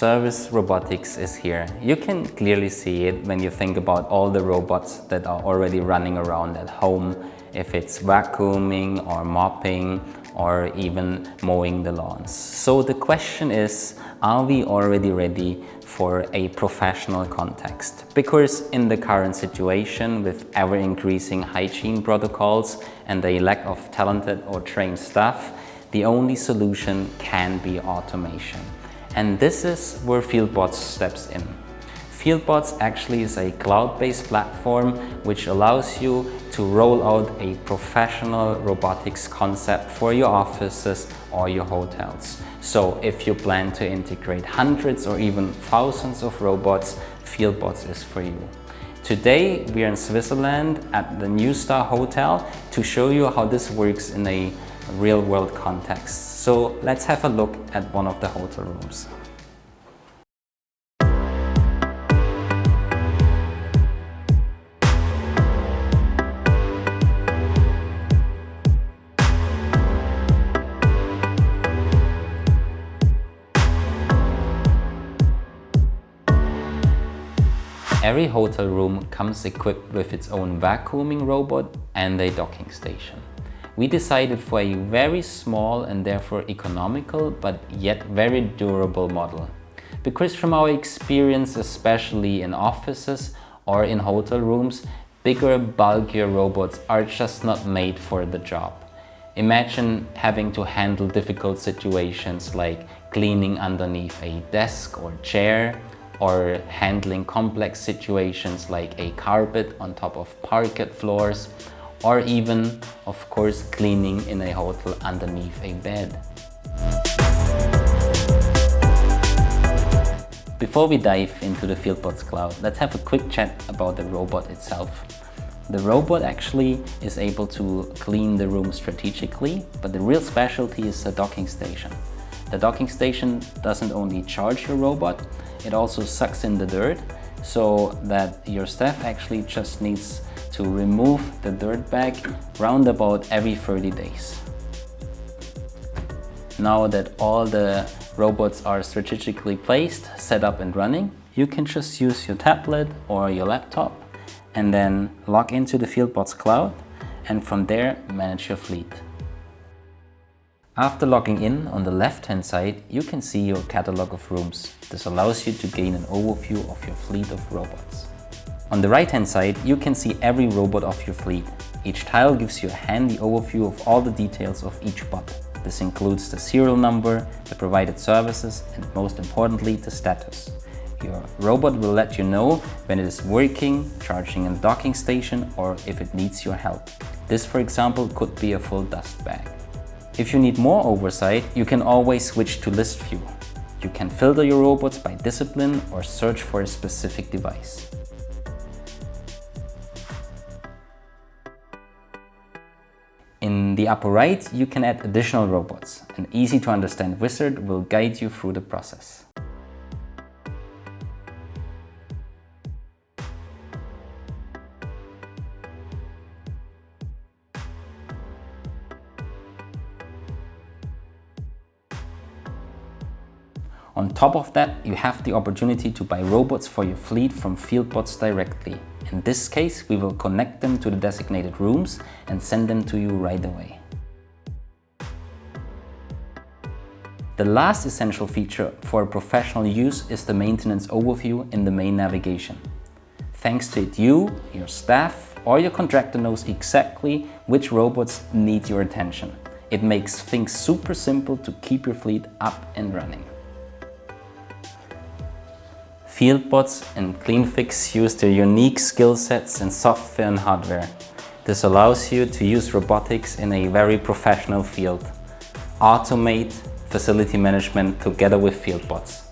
service robotics is here. You can clearly see it when you think about all the robots that are already running around at home, if it's vacuuming or mopping or even mowing the lawns. So the question is, are we already ready for a professional context? Because in the current situation with ever increasing hygiene protocols and a lack of talented or trained staff, the only solution can be automation. And this is where Fieldbots steps in. Fieldbots actually is a cloud-based platform which allows you to roll out a professional robotics concept for your offices or your hotels. So if you plan to integrate hundreds or even thousands of robots, Fieldbots is for you. Today we are in Switzerland at the New Star Hotel to show you how this works in a real-world context. So let's have a look at one of the hotel rooms. Every hotel room comes equipped with its own vacuuming robot and a docking station. We decided for a very small and therefore economical but yet very durable model. Because from our experience, especially in offices or in hotel rooms, bigger, bulkier robots are just not made for the job. Imagine having to handle difficult situations like cleaning underneath a desk or chair, or handling complex situations like a carpet on top of parquet floors, or even, of course, cleaning in a hotel underneath a bed. Before we dive into the Fieldbots cloud, let's have a quick chat about the robot itself. The robot actually is able to clean the room strategically, but the real specialty is the docking station. The docking station doesn't only charge your robot, it also sucks in the dirt, so that your staff actually just needs to remove the dirt bag round about every 30 days. Now that all the robots are strategically placed, set up and running, you can just use your tablet or your laptop and then log into the Fieldbots cloud and from there manage your fleet. After logging in, on the left-hand side, you can see your catalog of rooms. This allows you to gain an overview of your fleet of robots. On the right-hand side, you can see every robot of your fleet. Each tile gives you a handy overview of all the details of each bot. This includes the serial number, the provided services, and most importantly, the status. Your robot will let you know when it is working, charging in the docking station, or if it needs your help. This, for example, could be a full dust bag. If you need more oversight, you can always switch to list view. You can filter your robots by discipline or search for a specific device. In the upper right, you can add additional robots. An easy to understand wizard will guide you through the process. On top of that, you have the opportunity to buy robots for your fleet from Fieldbots directly. In this case, we will connect them to the designated rooms and send them to you right away. The last essential feature for professional use is the maintenance overview in the main navigation. Thanks to it, you, your staff, or your contractor knows exactly which robots need your attention. It makes things super simple to keep your fleet up and running. Fieldbots and Cleanfix use their unique skill sets in software and hardware. This allows you to use robotics in a very professional field. Automate facility management together with Fieldbots.